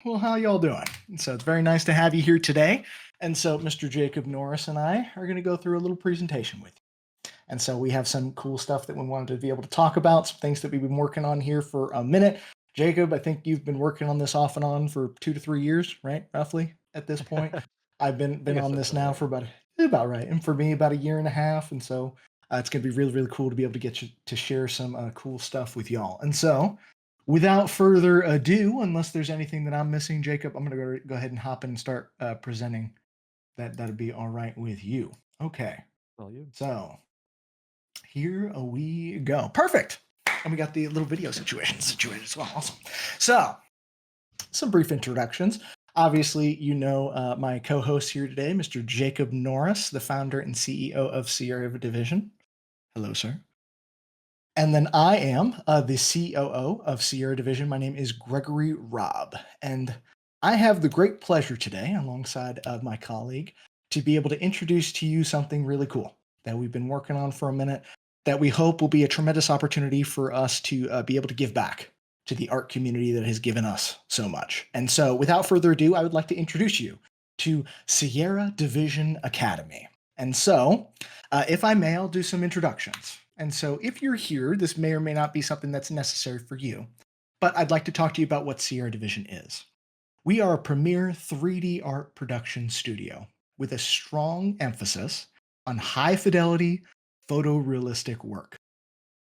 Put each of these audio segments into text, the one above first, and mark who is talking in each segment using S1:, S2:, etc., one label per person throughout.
S1: Well, how y'all doing? And so it's very nice to have you here today. And so Mr. Jacob Norris and I are going to go through a little presentation with you. And so we have some cool stuff that we wanted to be able to talk about, some things that we've been working on here for a minute. Jacob, I think you've been working on this off and on for 2 to 3 years, right? Roughly at this point. I've been
S2: I
S1: been
S2: guess
S1: on
S2: that's
S1: this
S2: about
S1: now
S2: right.
S1: for about right, and for me about a year and a half. And so it's going to be really cool to be able to get you to share some cool stuff with y'all. And so without further ado, unless there's anything that I'm missing, Jacob, I'm going to go ahead and hop in and start presenting. That'd be all right with you. Okay,
S2: Well, you.
S1: so here we go. Perfect. And we got the little video situation situated as well. Awesome. So, some brief introductions. Obviously, you know my co host here today, Mr. Jacob Norris, the founder and CEO of Sierra Division. Hello, sir. And then I am the COO of Sierra Division. My name is Gregory Robb. And I have the great pleasure today, alongside of my colleague, to be able to introduce to you something really cool that we've been working on for a minute that we hope will be a tremendous opportunity for us to be able to give back to the art community that has given us so much. And so, without further ado, I would like to introduce you to Sierra Division Academy. And so, if I may, I'll do some introductions. And so, if you're here, this may or may not be something that's necessary for you, but I'd like to talk to you about what Sierra Division is. We are a premier 3D art production studio with a strong emphasis on high fidelity, photorealistic work.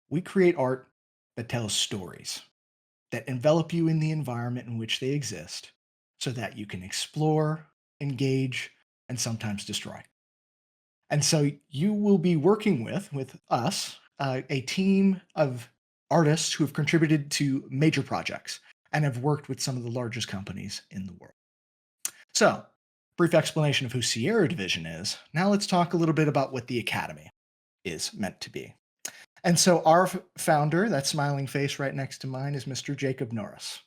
S1: We create art that tells stories, that envelop you in the environment in which they exist, so that you can explore, engage, and sometimes destroy. And so you will be working with us, a team of artists who have contributed to major projects and have worked with some of the largest companies in the world. So, brief explanation of who Sierra Division is. Now let's talk a little bit about what the Academy is meant to be. And so our founder, that smiling face right next to mine, is Mr. Jacob Norris.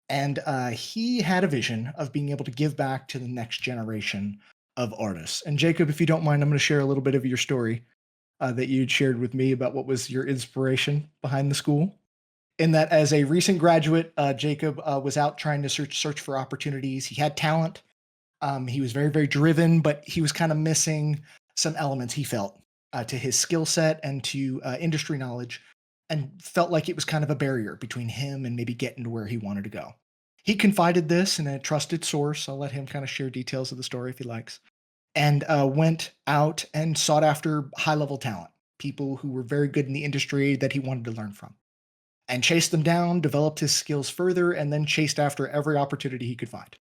S1: And he had a vision of being able to give back to the next generation of artists. And Jacob, if you don't mind, I'm going to share a little bit of your story that you'd shared with me about what was your inspiration behind the school. In that, as a recent graduate, Jacob was out trying to search for opportunities. He had talent. He was very driven, but he was kind of missing some elements he felt to his skill set and to industry knowledge, and felt like it was kind of a barrier between him and maybe getting to where he wanted to go. He confided this in a trusted source. I'll let him kind of share details of the story if he likes, and went out and sought after high level talent, people who were very good in the industry that he wanted to learn from, and chased them down, developed his skills further, and then chased after every opportunity he could find,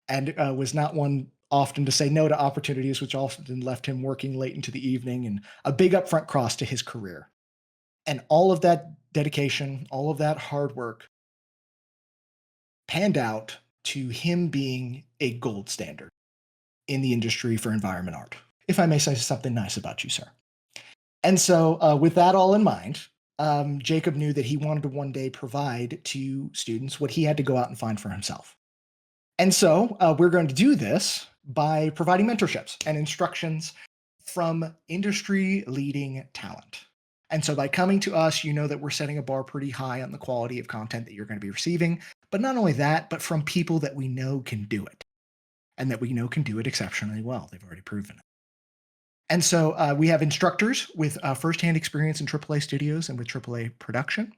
S1: and was not one often to say no to opportunities, which often left him working late into the evening, and a big upfront cost to his career. And all of that dedication, all of that hard work panned out to him being a gold standard in the industry for environment art, if I may say something nice about you, sir. And so, with that all in mind, Jacob knew that he wanted to one day provide to students what he had to go out and find for himself. And so, we're going to do this by providing mentorships and instructions from industry leading talent. And so, by coming to us, you know that we're setting a bar pretty high on the quality of content that you're going to be receiving. But not only that, but from people that we know can do it and that we know can do it exceptionally well. They've already proven it. And so, we have instructors with firsthand experience in AAA studios and with AAA production.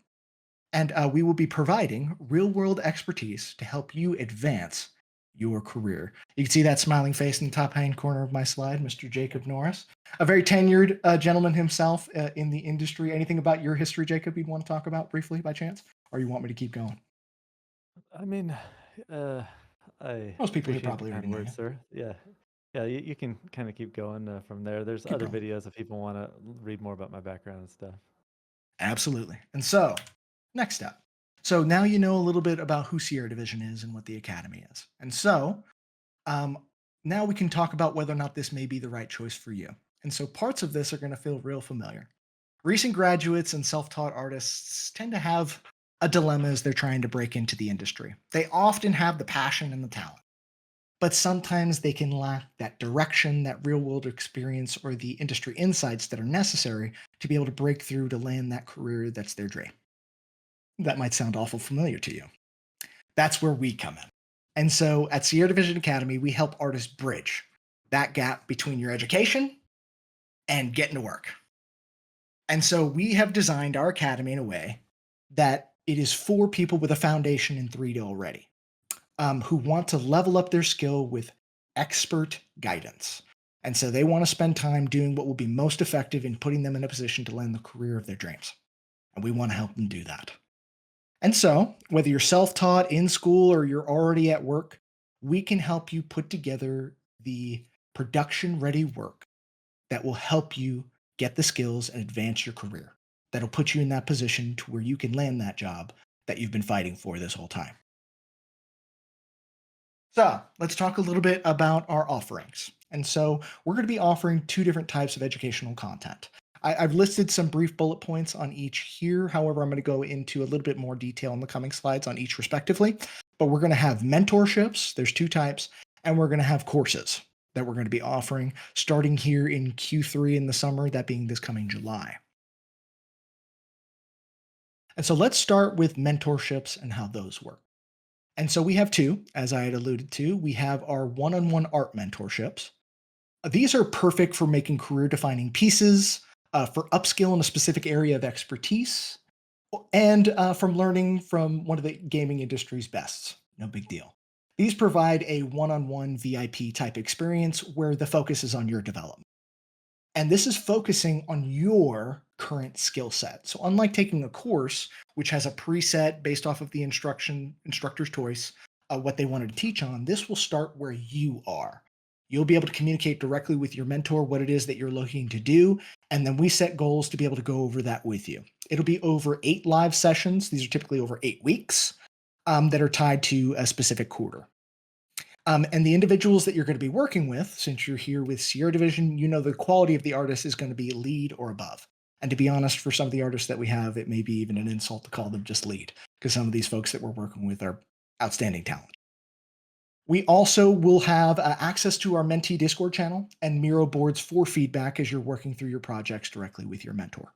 S1: And we will be providing real world expertise to help you advance your career. You can see that smiling face in the top hand corner of my slide, Mr. Jacob Norris, a very tenured gentleman himself in the industry. Anything about your history, Jacob, you'd want to talk about briefly by chance? Or you want me to keep going?
S2: I mean, uh, I
S1: Most people here
S2: appreciate the
S1: probably
S2: kind
S1: already know you.
S2: words, sir. Yeah. Yeah, you can kind of keep going from there. There's
S1: Keep
S2: other
S1: going.
S2: videos if people want to read more about my background and stuff.
S1: Absolutely. And so, next step. So now you know a little bit about who Sierra Division is and what the Academy is. And so, um, now we can talk about whether or not this may be the right choice for you. And so parts of this are going to feel real familiar. Recent graduates and self taught artists tend to have a dilemma as they're trying to break into the industry. They often have the passion and the talent, but sometimes they can lack that direction, that real world experience, or the industry insights that are necessary to be able to break through to land that career that's their dream. That might sound awful familiar to you. That's where we come in. And so at Sierra Division Academy, we help artists bridge that gap between your education and getting to work. And so we have designed our academy in a way that it is for people with a foundation in 3D already, who want to level up their skill with expert guidance. And so they want to spend time doing what will be most effective in putting them in a position to land the career of their dreams. And we want to help them do that. And so, whether you're self taught in school or you're already at work, we can help you put together the production ready work that will help you get the skills and advance your career. That'll put you in that position to where you can land that job that you've been fighting for this whole time. So, let's talk a little bit about our offerings. And so, we're going to be offering two different types of educational content. I've listed some brief bullet points on each here. However, I'm going to go into a little bit more detail in the coming slides on each respectively. But we're going to have mentorships, there's two types, and we're going to have courses that we're going to be offering starting here in Q3 in the summer, that being this coming July. And so let's start with mentorships and how those work. And so we have two, as I had alluded to. We have our one on one art mentorships. These are perfect for making career defining pieces, for upskill in a specific area of expertise, and from learning from one of the gaming industry's best. No big deal. These provide a one on one VIP type experience where the focus is on your development. And this is focusing on your current skill set. So unlike taking a course, which has a preset based off of the instructor's choice, what they wanted to teach on, this will start where you are. You'll be able to communicate directly with your mentor what it is that you're looking to do. And then we set goals to be able to go over that with you. It'll be over 8 live sessions. These are typically over 8 weeks, that are tied to a specific quarter. And the individuals that you're going to be working with, since you're here with Sierra Division, you know the quality of the artist is going to be lead or above. And to be honest, for some of the artists that we have, it may be even an insult to call them just lead, because some of these folks that we're working with are outstanding talent. We also will have access to our mentee Discord channel and Miro boards for feedback as you're working through your projects directly with your mentor.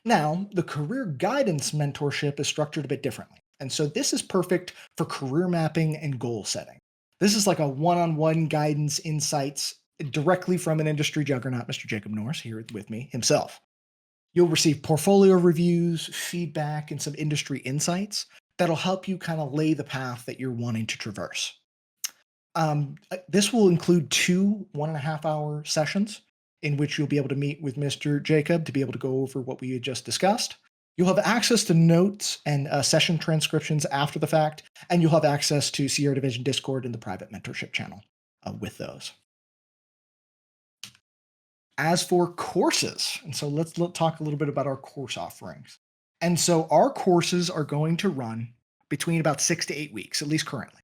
S1: Now, the career guidance mentorship is structured a bit differently. And so this is perfect for career mapping and goal setting. This is like a one on one guidance insights directly from an industry juggernaut, Mr. Jacob Norris, here with me himself. You'll receive portfolio reviews, feedback, and some industry insights that'll help you kind of lay the path that you're wanting to traverse. This will include two 1.5 hour sessions in which you'll be able to meet with Mr. Jacob to be able to go over what we had just discussed. You'll have access to notes and session transcriptions after the fact, and you'll have access to Sierra Division Discord and the private mentorship channel with those. As for courses, and so let's talk a little bit about our course offerings. And so our courses are going to run between about 6 to 8 weeks, at least currently.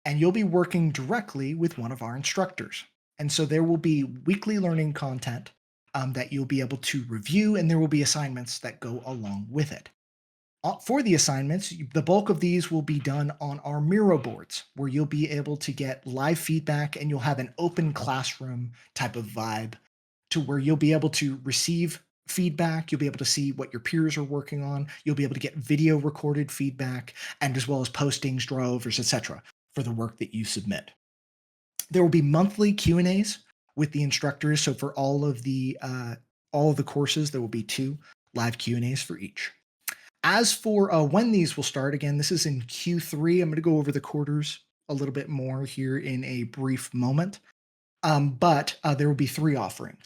S1: And you'll be working directly with one of our instructors. And so there will be weekly learning content that you'll be able to review, and there will be assignments that go along with it. For the assignments, the bulk of these will be done on our Miro boards, where you'll be able to get live feedback and you'll have an open classroom type of vibe to where you'll be able to receive feedback. You'll be able to see what your peers are working on. You'll be able to get video recorded feedback and as well as postings, drawovers, etc. for the work that you submit. There will be monthly Q&As with the instructors. So for all of the courses, there will be 2 live Q&As for each. As for when these will start, again, this is in Q3. I'm going to go over the quarters a little bit more here in a brief moment. But there will be 3 offerings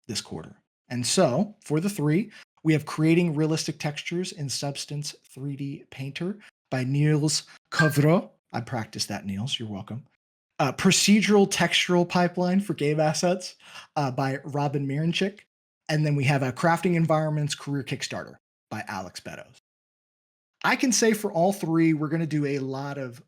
S1: this quarter. And so for the 3, we have Creating Realistic Textures in Substance 3D Painter by Niels Kovro. I practiced that, Niels. You're welcome. Procedural Textural Pipeline for Game Assets by Robin Miranchik. And then we have a Crafting Environments Career Kickstarter by Alex Beddows. I can say for all 3, we're going to do a lot of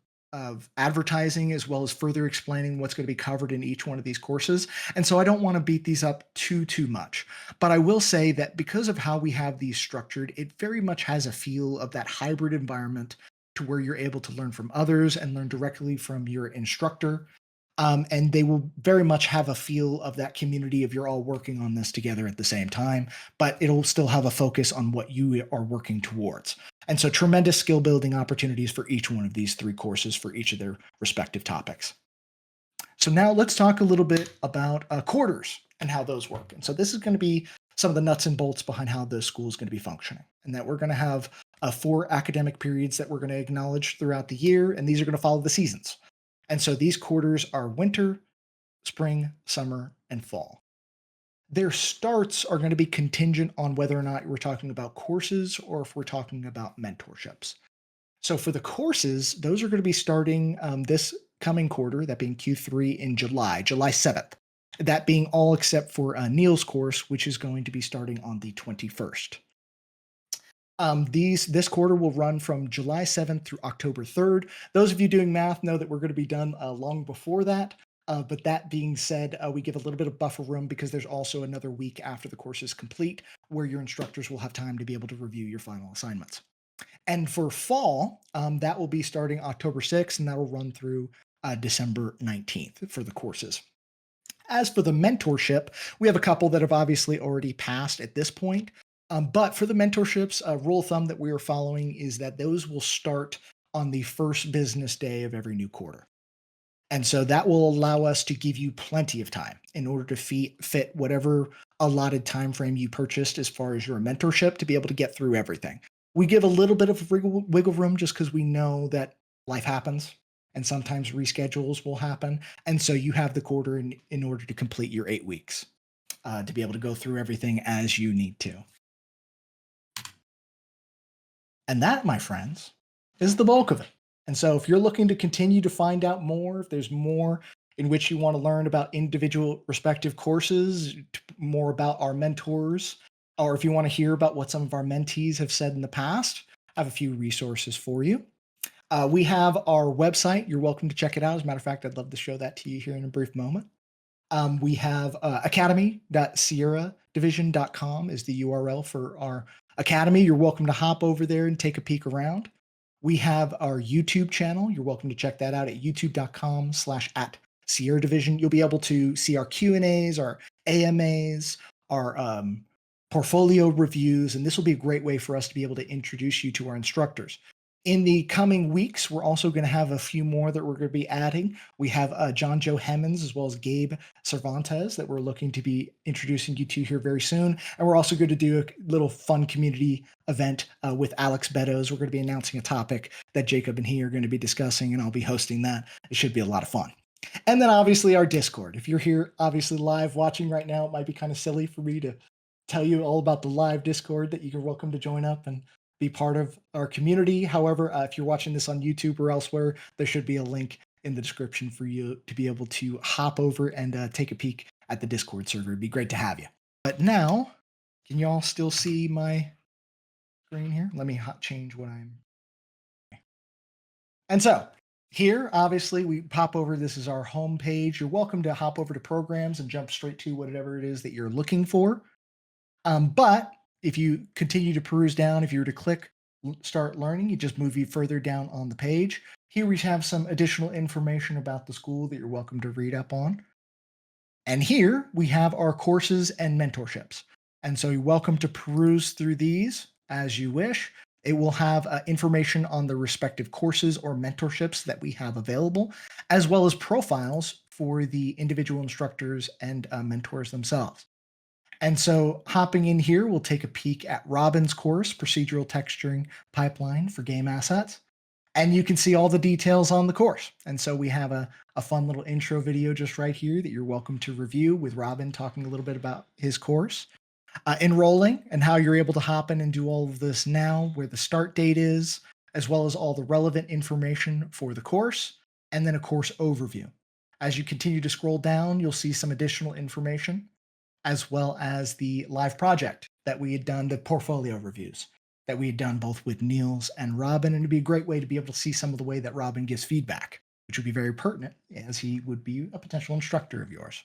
S1: advertising as well as further explaining what's going to be covered in each one of these courses. And so I don't want to beat these up too much. But I will say that because of how we have these structured, it very much has a feel of that hybrid environment to where you're able to learn from others and learn directly from your instructor. And they will very much have a feel of that community of you're all working on this together at the same time, but it'll still have a focus on what you are working towards. And so tremendous skill building opportunities for each one of these 3 courses for each of their respective topics. So now let's talk a little bit about quarters and how those work. And so this is going to be some of the nuts and bolts behind how the school is going to be functioning, and that we're going to have 4 academic periods that we're going to acknowledge throughout the year, and these are going to follow the seasons. And so these quarters are winter, spring, summer, and fall. Their starts are going to be contingent on whether or not we're talking about courses or if we're talking about mentorships. So for the courses, those are going to be starting this coming quarter, that being Q3 in July, July 7th. That being all except for Neil's course, which is going to be starting on the 21st. This quarter will run from July 7th through October 3rd. Those of you doing math know that we're going to be done long before that. But that being said, we give a little bit of buffer room because there's also another week after the course is complete where your instructors will have time to be able to review your final assignments. And for fall, that will be starting October 6th, and that will run through December 19th for the courses. As for the mentorship, we have a couple that have obviously already passed at this point. But for the mentorships, a rule of thumb that we are following is that those will start on the first business day of every new quarter. And so that will allow us to give you plenty of time in order to fit whatever allotted time frame you purchased as far as your mentorship to be able to get through everything. We give a little bit of wiggle room just because we know that life happens and sometimes reschedules will happen. And so you have the quarter in order to complete your 8 weeks to be able to go through everything as you need to. And that, my friends, is the bulk of it. And so if you're looking to continue to find out more, if there's more in which you want to learn about individual respective courses, more about our mentors, or if you want to hear about what some of our mentees have said in the past, I have a few resources for you. We have our website. You're welcome to check it out. As a matter of fact, I'd love to show that to you here in a brief moment. We have academy.sierradivision.com is the URL for our academy. You're welcome to hop over there and take a peek around. We have our YouTube channel. You're welcome to check that out at youtube.com/@SierraDivision. You'll be able to see our Q&As, our AMAs, our portfolio reviews, and this will be a great way for us to be able to introduce you to our instructors. In the coming weeks, we're also going to have a few more that we're going to be adding. We have John Joe Hemmons as well as Gabe Cervantes that we're looking to be introducing you to here very soon. And we're also going to do a little fun community event with Alex Beddows. We're going to be announcing a topic that Jacob and he are going to be discussing, and I'll be hosting that. It should be a lot of fun. And then obviously our Discord. If you're here obviously live watching right now, it might be kind of silly for me to tell you all about the live Discord that you're welcome to join up and be part of our community. However, if you're watching this on YouTube or elsewhere, there should be a link in the description for you to be able to hop over and take a peek at the Discord server. It'd be great to have you. But now, can you all still see my screen here? Let me change what I'm. And so here, obviously, we pop over. This is our home page. You're welcome to hop over to programs and jump straight to whatever it is that you're looking for. But if you continue to peruse down, if you were to click Start Learning, you just move you further down on the page. Here we have some additional information about the school that you're welcome to read up on. And here we have our courses and mentorships. And so you're welcome to peruse through these as you wish. It will have information on the respective courses or mentorships that we have available, as well as profiles for the individual instructors and mentors themselves. And so hopping in here, we'll take a peek at Robin's course, Procedural Texturing Pipeline for Game Assets. And you can see all the details on the course. And so we have a fun little intro video just right here that you're welcome to review with Robin talking a little bit about his course. Enrolling and how you're able to hop in and do all of this now, where the start date is, as well as all the relevant information for the course, and then a course overview. As you continue to scroll down, you'll see some additional information, as well as the live project that we had done, the portfolio reviews that we had done both with Niels and Robin. And it'd be a great way to be able to see some of the way that Robin gives feedback, which would be very pertinent as he would be a potential instructor of yours.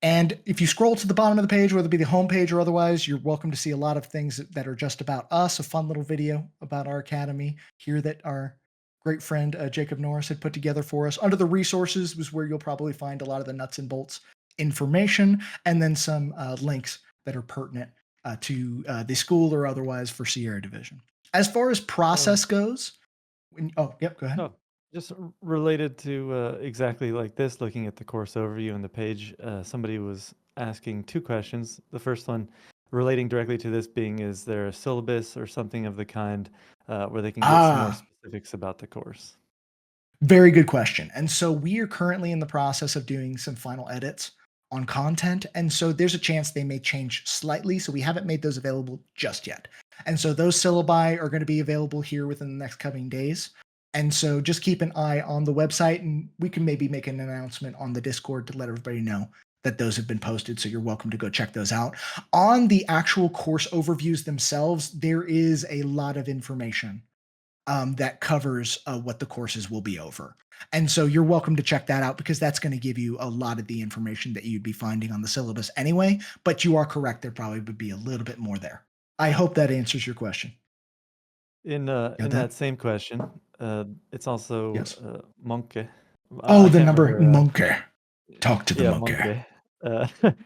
S1: And if you scroll to the bottom of the page, whether it be the home page or otherwise, you're welcome to see a lot of things that are just about us, a fun little video about our academy here that our great friend Jacob Norris had put together for us. Under the resources was where you'll probably find a lot of the nuts and bolts information, and then some links that are pertinent to the school or otherwise for Sierra Division. As far as
S2: Um,
S1: process goes, oh, yep, go ahead.
S2: no, just related to exactly like this, looking at the course overview and the page, somebody was asking two questions. The first one relating directly to this being, is there a syllabus or something of the kind where they can get some more
S1: Ah,
S2: specifics about the course?
S1: very good question. And so we are currently in the process of doing some final edits on content. And so there's a chance they may change slightly. So we haven't made those available just yet. And so those syllabi are going to be available here within the next coming days. And so just keep an eye on the website, and we can maybe make an announcement on the Discord to let everybody know that those have been posted. So you're welcome to go check those out. On the actual course overviews themselves, there is a lot of information that covers what the courses will be over. And so you're welcome to check that out, because that's going to give you a lot of the information that you'd be finding on the syllabus anyway. But you are correct. There probably would be a little bit more there. I hope that answers your question. Got
S2: In
S1: that?
S2: that same question, it's also
S1: Yes.
S2: monkey.
S1: Oh,
S2: I
S1: the
S2: can't
S1: number
S2: remember.
S1: monkey. Talk to the
S2: Yeah,
S1: monkey.
S2: monkey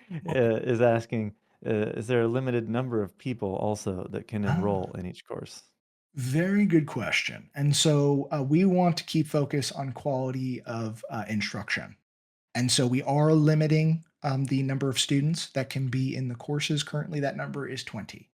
S2: is asking, is there a limited number of people also that can
S1: Ah,
S2: enroll in each course?
S1: very good question. And so we want to keep focus on quality of instruction. And so we are limiting the number of students that can be in the courses. Currently, that number is 20.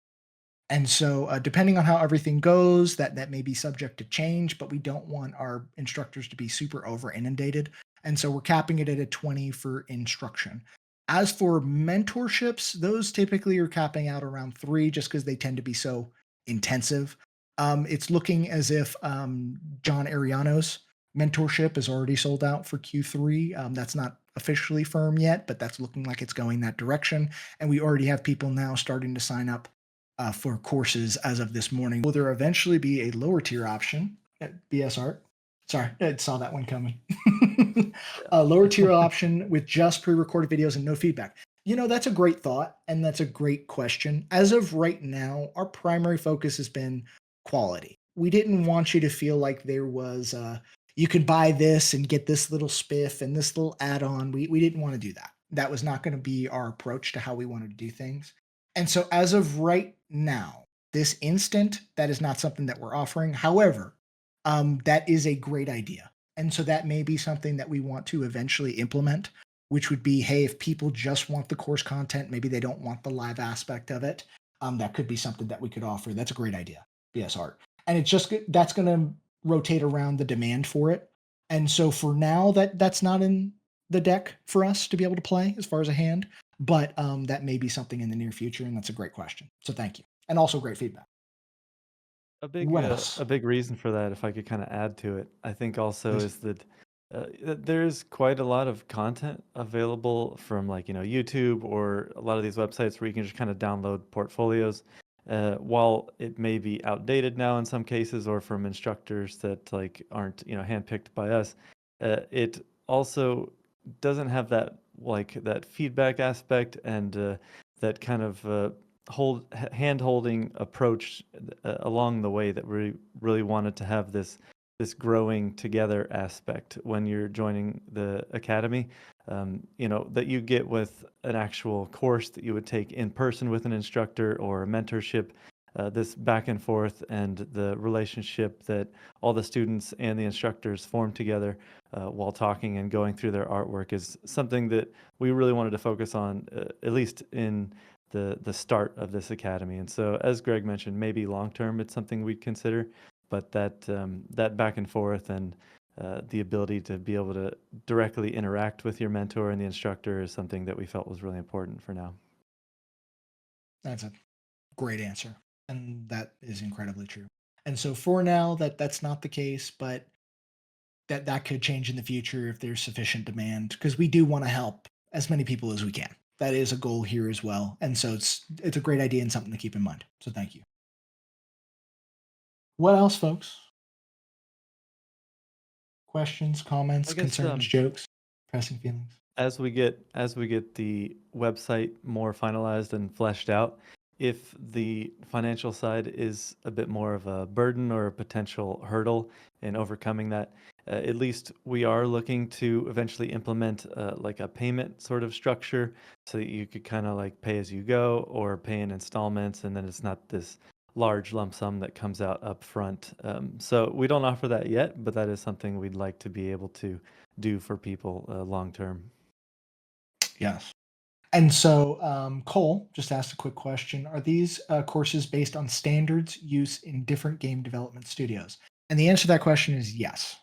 S1: And so, depending on how everything goes, that may be subject to change, but we don't want our instructors to be super over inundated. And so we're capping it at a 20 for instruction. As for mentorships, those typically are capping out around 3, just because they tend to be so intensive. It's looking as if John Ariano's mentorship is already sold out for Q3. That's not officially firm yet, but that's looking like it's going that direction. And we already have people now starting to sign up for courses as of this morning. Will there eventually be a lower tier option at BS Art? Sorry, I saw that one coming. A lower tier
S2: Yeah.
S1: option with just pre recorded videos and no feedback. That's a great thought, and that's a great question. As of right now, our primary focus has been quality. We didn't want you to feel like there was, you could buy this and get this little spiff and this little add on. We didn't want to do that. That was not going to be our approach to how we wanted to do things. And so, as of right now, this instant, that is not something that we're offering. However, that is a great idea. And so, that may be something that we want to eventually implement, which would be, hey, if people just want the course content, maybe they don't want the live aspect of it, that could be something that we could offer. That's a great idea, BS Art. And it's just that's going to rotate around the demand for it. And so, for now, that's not in the deck for us to be able to play as far as a hand, but that may be something in the near future, and that's a great question. So thank you, and also great feedback. What else?
S2: A big reason for that, if I could kind of add to it, I think also
S1: Please.
S2: is that there's quite a lot of content available from, like, YouTube or a lot of these websites where you can just kind of download portfolios. While it may be outdated now in some cases, or from instructors that like aren't handpicked by us, it also doesn't have that, like, that feedback aspect, and that kind of hand holding approach along the way, that we really wanted to have this growing together aspect when you're joining the academy, that you get with an actual course that you would take in person with an instructor, or a mentorship. This back and forth, and the relationship that all the students and the instructors form together while talking and going through their artwork, is something that we really wanted to focus on, at least in the start of this academy. And so, as Greg mentioned, maybe long term it's something we'd consider, but that back and forth, and the ability to be able to directly interact with your mentor and the instructor, is something that we felt was really important for now.
S1: That's a great answer, and that is incredibly true. And so for now, that's not the case, but that could change in the future if there's sufficient demand, because we do want to help as many people as we can. That is a goal here as well, and so it's a great idea and something to keep in mind. So thank you. What else, folks? Questions, comments,
S2: I guess
S1: concerns, jokes, pressing feelings?
S2: as we get the website more finalized and fleshed out, if the financial side is a bit more of a burden or a potential hurdle in overcoming that, at least we are looking to eventually implement like a payment sort of structure so that you could kind of like pay as you go or pay in installments, and then it's not this large lump sum that comes out up front. So we don't offer that yet, but that is something we'd like to be able to do for people long term.
S1: Yes. And so, Cole just asked a quick question. Are these courses based on standards use in different game development studios? And the answer to that question is yes.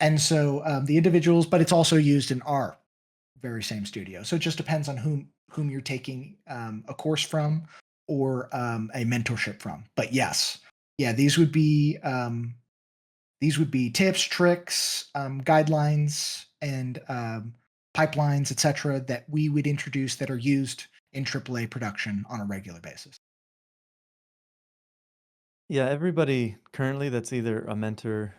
S1: And so the individuals, but it's also used in our very same studio. So it just depends on whom you're taking a course from or a mentorship from. But yes, yeah, these would be tips, tricks, guidelines, and pipelines, etc., that we would introduce that are used in AAA production on a regular basis.
S2: Yeah, everybody currently that's either a mentor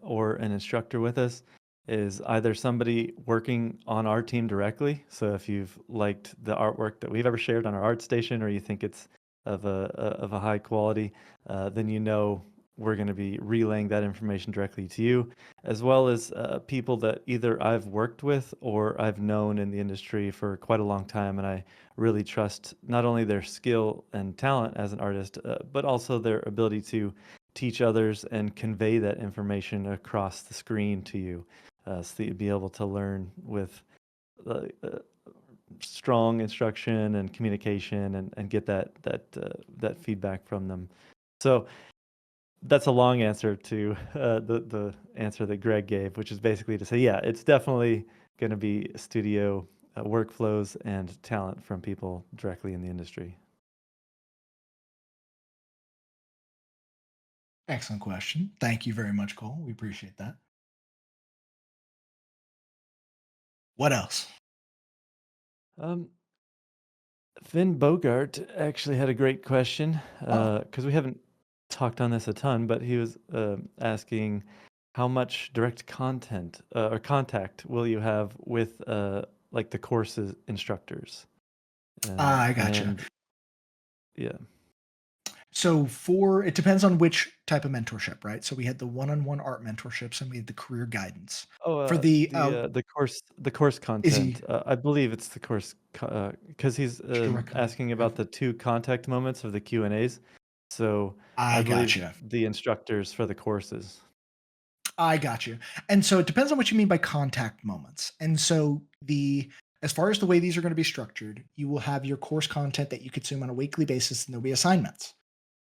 S2: or an instructor with us is either somebody working on our team directly. So if you've liked the artwork that we've ever shared on our art station, or you think it's of a high quality, then you know we're going to be relaying that information directly to you, as well as people that either I've worked with or I've known in the industry for quite a long time, and I really trust not only their skill and talent as an artist, but also their ability to teach others and convey that information across the screen to you, so that you'd be able to learn with uh, uh, strong instruction and communication, and get that feedback from them. So that's a long answer to the answer that Greg gave, which is basically to say, yeah, it's definitely going to be studio workflows and talent from people directly in the industry.
S1: Excellent question. Thank you very much, Cole. We appreciate that. What else?
S2: Um, Finn Bogart actually had a great question
S1: Oh,
S2: because we haven't talked on this a ton, but he was asking how much direct content or contact will you have with like the courses instructors,
S1: I gotcha.
S2: and yeah.
S1: So for it depends on which type of mentorship, right? So we had the one-on-one art mentorships and we had the career guidance.
S2: Oh,
S1: For the
S2: the course
S1: is he
S2: content. I believe it's the course because he's
S1: direct content?
S2: asking about the two contact moments of the Q&As. So I
S1: I
S2: believe
S1: gotcha.
S2: the instructors for the courses.
S1: I got you. And so it depends on what you mean by contact moments. And so the as far as the way these are going to be structured, you will have your course content that you consume on a weekly basis, and there'll be assignments.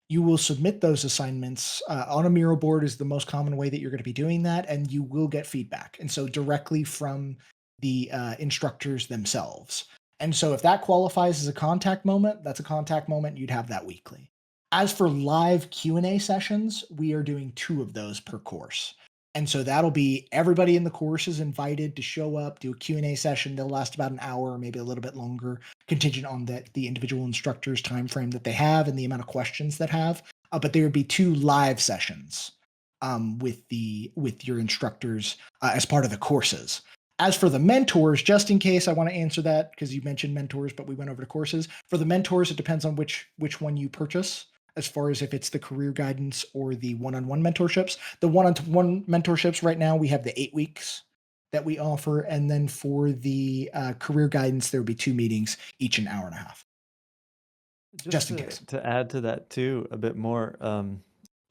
S1: You will submit those assignments on a Miro board is the most common way that you're going to be doing that, and you will get feedback. And so directly from the instructors themselves. And so if that qualifies as a contact moment, that's a contact moment. You'd have that weekly. As for live Q&A sessions, we are doing 2 of those per course. And so that'll be everybody in the course is invited to show up, do a Q&A session. They'll last about an hour, maybe a little bit longer, contingent on the individual instructor's time frame that they have and the amount of questions that have. But there would be 2 live sessions with your instructors as part of the courses. As for the mentors, just in case I want to answer that because you mentioned mentors, but we went over to courses. For the mentors, it depends on which one you purchase as far as if it's the career guidance or the one-on-one mentorships. The one-on-one mentorships right now, we have the 8 weeks that we offer. And then for the career guidance, there will be 2 meetings, each an hour and a half,
S2: Just
S1: just in case.
S2: to add to that too a bit more,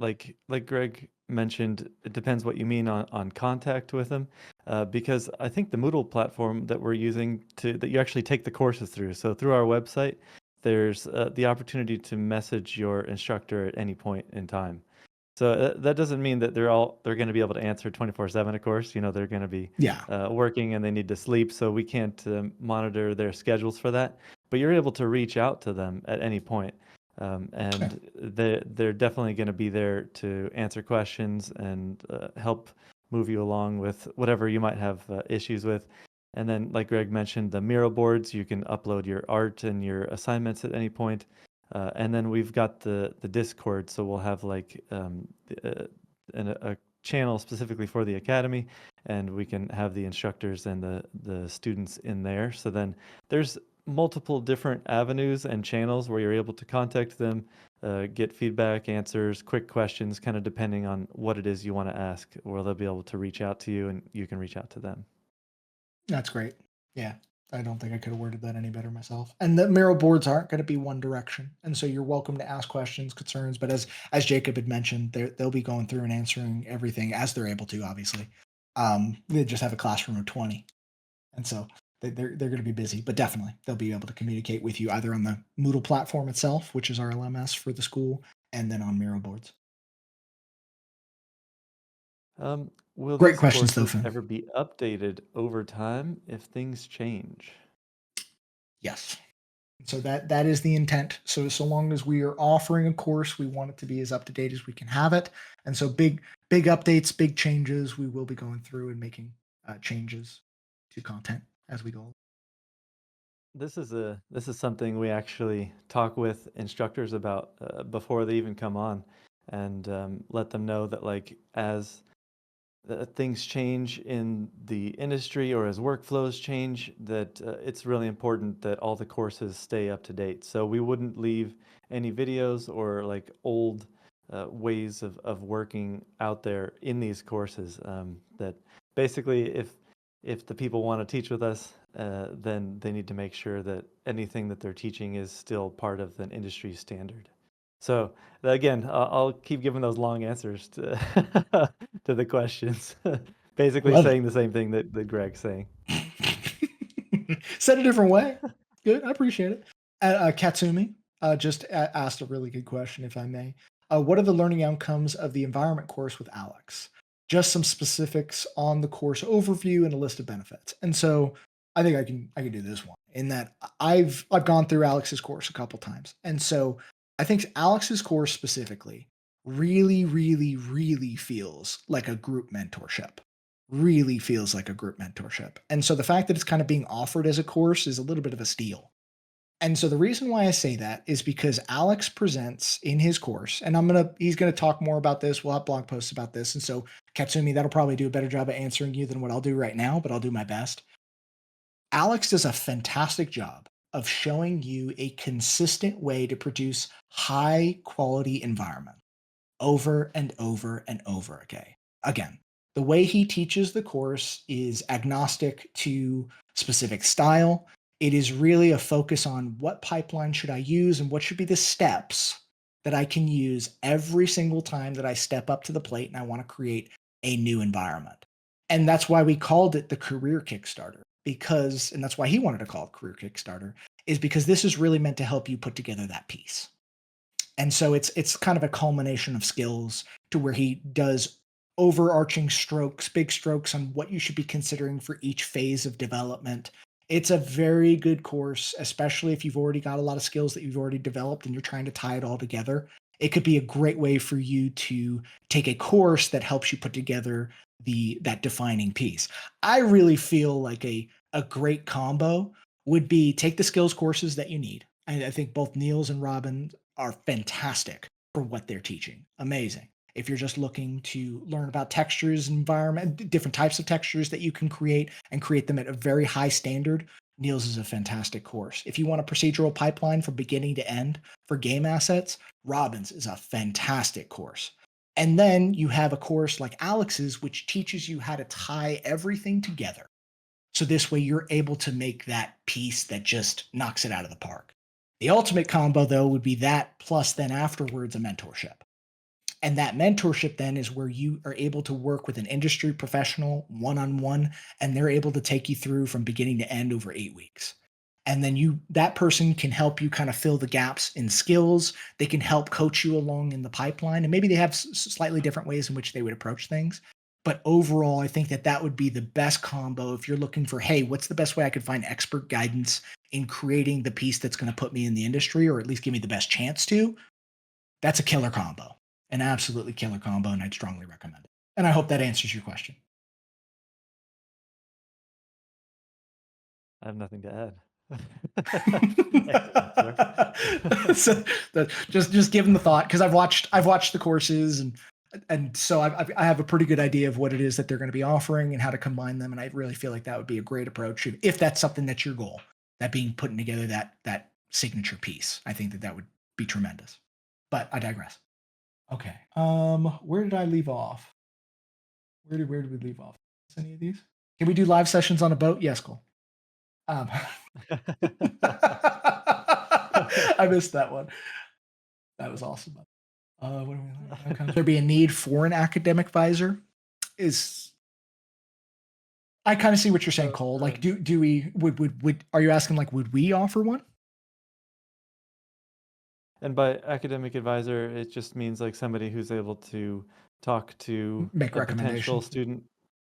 S2: like Greg mentioned, it depends what you mean on contact with them, because I think the Moodle platform that we're using that you actually take the courses through. So through our website, there's the opportunity to message your instructor at any point in time. So that doesn't mean that they're going to be able to answer 24/7. Of course, you know they're going to be
S1: Yeah.
S2: working and they need to sleep, so we can't monitor their schedules for that. But you're able to reach out to them at any point,
S1: Yeah.
S2: and they're definitely going to be there to answer questions and help move you along with whatever you might have issues with. And then, like Greg mentioned, the Miro boards, you can upload your art and your assignments at any point. And then we've got the Discord, so we'll have like a channel specifically for the academy, and we can have the instructors and the students in there. So then there's multiple different avenues and channels where you're able to contact them, get feedback, answers, quick questions, kind of depending on what it is you want to ask, or they'll be able to reach out to you and you can reach out to them.
S1: That's great. Yeah. I don't think I could have worded that any better myself. And the Miro boards aren't going to be one direction. And so you're welcome to ask questions, concerns, but as Jacob had mentioned, they'll be going through and answering everything as they're able to, obviously. They just have a classroom of 20. And so they're going to be busy, but definitely they'll be able to communicate with you either on the Moodle platform itself, which is our LMS for the school, and then on Miro boards.
S2: Will
S1: Great
S2: these
S1: questions, though,
S2: courses
S1: Finn.
S2: ever be updated over time if things change?
S1: Yes. So that is the intent. So long as we are offering a course, we want it to be as up to date as we can have it. And so big updates, big changes, we will be going through and making changes to content as we go.
S2: This is something we actually talk with instructors about before they even come on, and let them know that like as things change in the industry or as workflows change, that it's really important that all the courses stay up to date. So we wouldn't leave any videos or like old ways of working out there in these courses. That basically, if the people want to teach with us, then they need to make sure that anything that they're teaching is still part of an industry standard. So again, I'll keep giving those long answers to to the questions, basically
S1: Love it.
S2: saying the same thing that Greg's saying.
S1: Said a different way. Good. I appreciate it. Katsumi just asked a really good question, if I may. What are the learning outcomes of the environment course with Alex? Just some specifics on the course overview and a list of benefits. And so I think I can do this one in that I've gone through Alex's course a couple times. And so I think Alex's course specifically really feels like a group mentorship, really feels like a group mentorship. And so the fact that it's kind of being offered as a course is a little bit of a steal. And so the reason why I say that is because Alex presents in his course, and he's gonna talk more about this. We'll have blog posts about this. And so Katsumi, that'll probably do a better job of answering you than what I'll do right now, but I'll do my best. Alex does a fantastic job of showing you a consistent way to produce high quality environment over and over and over again. Again, the way he teaches the course is agnostic to specific style. It is really a focus on what pipeline should I use and what should be the steps that I can use every single time that I step up to the plate and I want to create a new environment. And that's why we called it the career Kickstarter because, and that's why he wanted to call it career Kickstarter, is because this is really meant to help you put together that piece. And so it's kind of a culmination of skills to where he does overarching strokes, big strokes on what you should be considering for each phase of development. It's a very good course, especially if you've already got a lot of skills that you've already developed and you're trying to tie it all together. It could be a great way for you to take a course that helps you put together that defining piece. I really feel like a great combo would be take the skills courses that you need. I think both Niels and Robin are fantastic for what they're teaching. Amazing. If you're just looking to learn about textures, environment, different types of textures that you can create and create them at a very high standard, Niels is a fantastic course. If you want a procedural pipeline from beginning to end for game assets, Robin's is a fantastic course. And then you have a course like Alex's, which teaches you how to tie everything together. So this way you're able to make that piece that just knocks it out of the park. The ultimate combo, though, would be that plus then afterwards a mentorship. And that mentorship then is where you are able to work with an industry professional one on one, and they're able to take you through from beginning to end over 8 weeks. And then that person can help you kind of fill the gaps in skills. They can help coach you along in the pipeline. And maybe they have slightly different ways in which they would approach things. But overall, I think that would be the best combo if you're looking for, hey, what's the best way I could find expert guidance in creating the piece that's going to put me in the industry or at least give me the best chance to? That's a killer combo, an absolutely killer combo, and I'd strongly recommend it. And I hope that answers your question.
S2: I have nothing to add.
S1: So just give them the thought because I've watched the courses and so I have a pretty good idea of what it is that they're going to be offering and how to combine them, and I really feel like that would be a great approach if that's something that's your goal. that being putting together that signature piece. I think that would be tremendous. But I digress. Okay. Where did I leave off? Where did we leave off? Any of these? Can we do live sessions on a boat? Yes, cool. Um, I missed that one. That was awesome. What do we like? There be a need for an academic advisor? Is I kind of see what you're saying, Cole. Like, do we would are you asking like would we offer one?
S2: And by academic advisor, it just means like somebody who's able to talk to
S1: Make
S2: a potential
S1: recommendations.
S2: student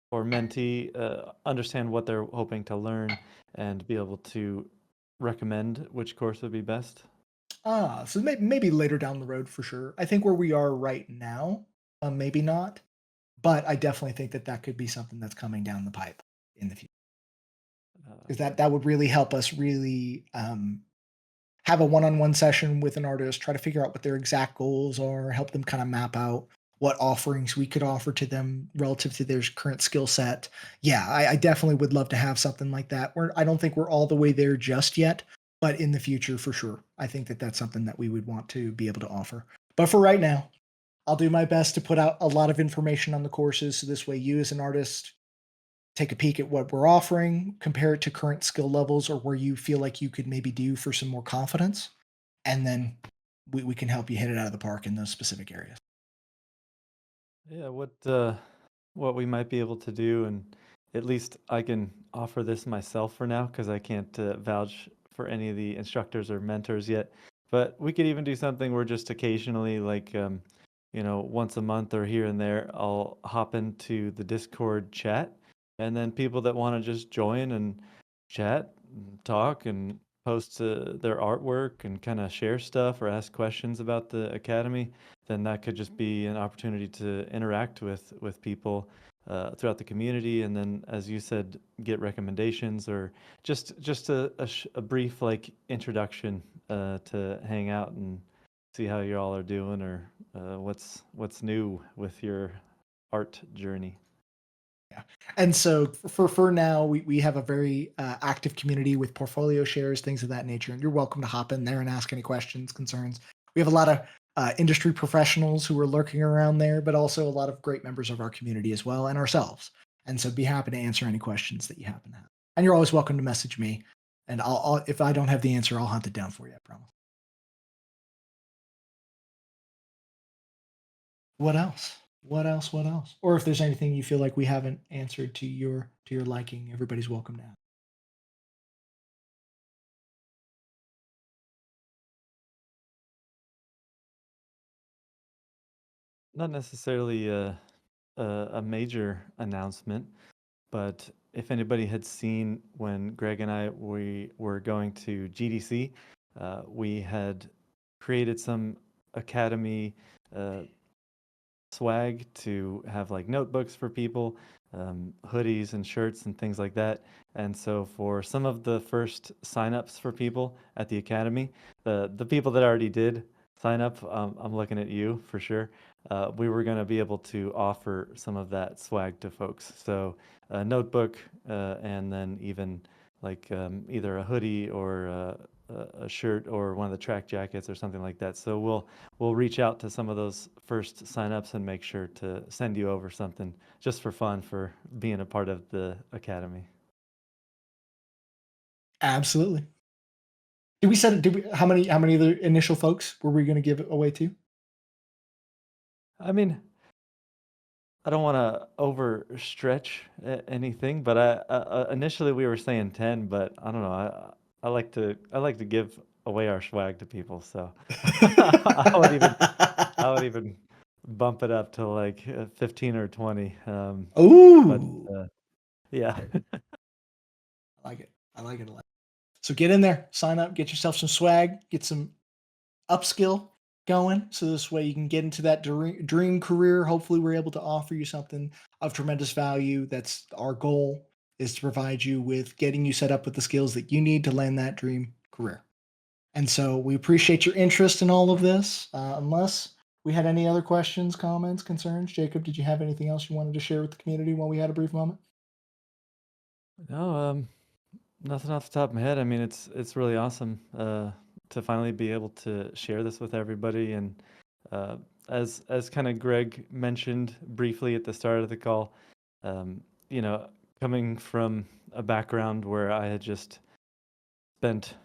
S2: or mentee, understand what they're hoping to learn, and be able to recommend which course would be best.
S1: So maybe later down the road for sure. I think where we are right now, maybe not, but I definitely think that could be something that's coming down the pipe in the future because that would really help us really have a one-on-one session with an artist, try to figure out what their exact goals are, help them kind of map out what offerings we could offer to them relative to their current skill set. Yeah, I definitely would love to have something like that. I don't think we're all the way there just yet, but in the future, for sure, I think that that's something that we would want to be able to offer. But for right now, I'll do my best to put out a lot of information on the courses so this way you as an artist take a peek at what we're offering, compare it to current skill levels or where you feel like you could maybe do for some more confidence. And then we can help you hit it out of the park in those specific areas.
S2: Yeah, what we might be able to do, and at least I can offer this myself for now because I can't vouch for any of the instructors or mentors yet. But we could even do something where just occasionally, like once a month or here and there, I'll hop into the Discord chat, and then people that want to just join and chat, and talk, and post their artwork and kind of share stuff or ask questions about the academy, then that could just be an opportunity to interact with people throughout the community, and then, as you said, get recommendations or just a brief like introduction to hang out and see how you all are doing, or what's new with your art journey.
S1: Yeah. And so for now, we have a very active community with portfolio shares, things of that nature. And you're welcome to hop in there and ask any questions, concerns. We have a lot of industry professionals who are lurking around there, but also a lot of great members of our community as well and ourselves. And so be happy to answer any questions that you happen to have. And you're always welcome to message me. And I'll if I don't have the answer, I'll hunt it down for you. I promise. What else? What else? What else? Or if there's anything you feel like we haven't answered to your liking, everybody's welcome to ask.
S2: Not necessarily a major announcement, but if anybody had seen when Greg and we were going to GDC, we had created some academy uh, swag to have like notebooks for people, hoodies and shirts and things like that. And so for some of the first signups for people at the academy, the people that already did sign up, I'm looking at you for sure. We were going to be able to offer some of that swag to folks. So a notebook, and then even like either a hoodie or a shirt or one of the track jackets or something like that. So we'll reach out to some of those first signups and make sure to send you over something just for fun for being a part of the academy.
S1: Absolutely. Did we set it? Did we? How many of the initial folks were we going to give it away to?
S2: I mean, I don't want to overstretch anything, but initially we were saying 10, but I don't know. I like to give away our swag to people, so I would even I would even bump it up to like 15 or 20. But
S1: Ooh,
S2: yeah.
S1: I like it. I like it a lot. So get in there, sign up, get yourself some swag, get some upskill going. So this way you can get into that dream career. Hopefully, we're able to offer you something of tremendous value. That's our goal is to provide you with getting you set up with the skills that you need to land that dream career. And so we appreciate your interest in all of this. Unless we had any other questions, comments, concerns, Jacob, did you have anything else you wanted to share with the community while we had a brief moment?
S2: No, Nothing off the top of my head. I mean, it's really awesome to finally be able to share this with everybody. And uh, as kind of Greg mentioned briefly at the start of the call, um, you know, coming from a background where I had just spent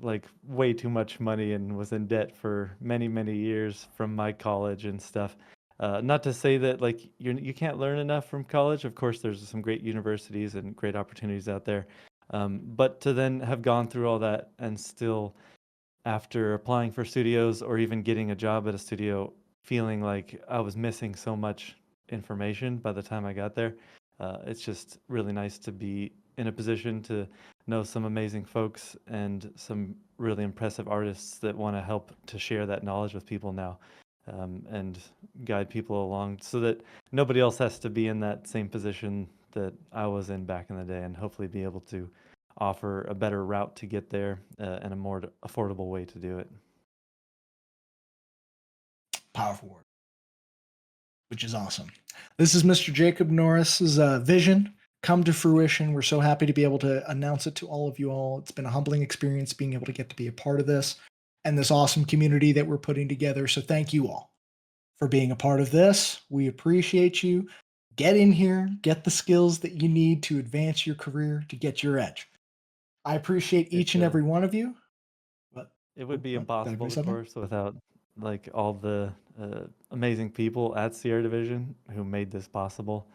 S2: like way too much money and was in debt for many years from my college and stuff. Not to say that like you can't learn enough from college. Of course, there's some great universities and great opportunities out there. But to then have gone through all that and still, after applying for studios or even getting a job at a studio, feeling like I was missing so much information by the time I got there. It's just really nice to be in a position to know some amazing folks and some really impressive artists that want to help to share that knowledge with people now, and guide people along so that nobody else has to be in that same position that I was in back in the day, and hopefully be able to offer a better route to get there, and a more affordable way to do it.
S1: Powerful word, which is awesome. This is Mr. Jacob Norris's vision come to fruition. We're so happy to be able to announce it to all of you all. It's been a humbling experience being able to get to be a part of this and this awesome community that we're putting together. So thank you all for being a part of this. We appreciate you. Get in here, get the skills that you need to advance your career, to get your edge. I appreciate
S2: It
S1: each and every one of you. But
S2: it
S1: oh,
S2: would be
S1: what? Gotta
S2: impossible,
S1: say
S2: of
S1: something?
S2: course, without like all the amazing people at Sierra Division who made this possible.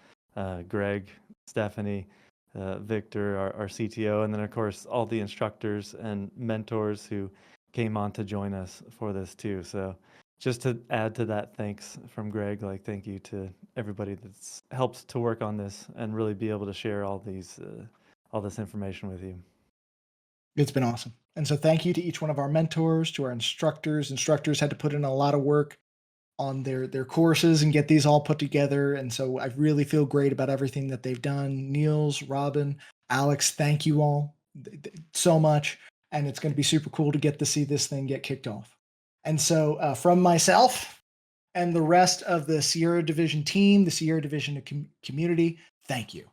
S2: Greg, Stephanie, Victor, our CTO, and then of course all the instructors and mentors who came on to join us for this too. So just to add to that, thanks from Greg. Like thank you to everybody that's helped to work on this and really be able to share all this information with you.
S1: It's been awesome. And so thank you to each one of our mentors, to our instructors. Instructors had to put in a lot of work on their courses and get these all put together. And so I really feel great about everything that they've done. Niels, Robin, Alex, thank you all so much. And it's going to be super cool to get to see this thing get kicked off. And so from myself and the rest of the Sierra Division team, the Sierra Division community, thank you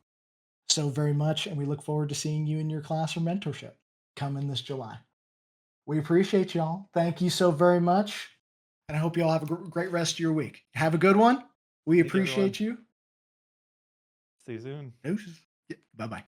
S1: so very much. And we look forward to seeing you in your class or mentorship coming this July. We appreciate y'all. Thank you so very much. And I hope you all have a great rest of your week. Have a good one. We
S2: Thank you, everyone.
S1: appreciate you.
S2: See you soon.
S1: Deuces. Yeah, bye bye.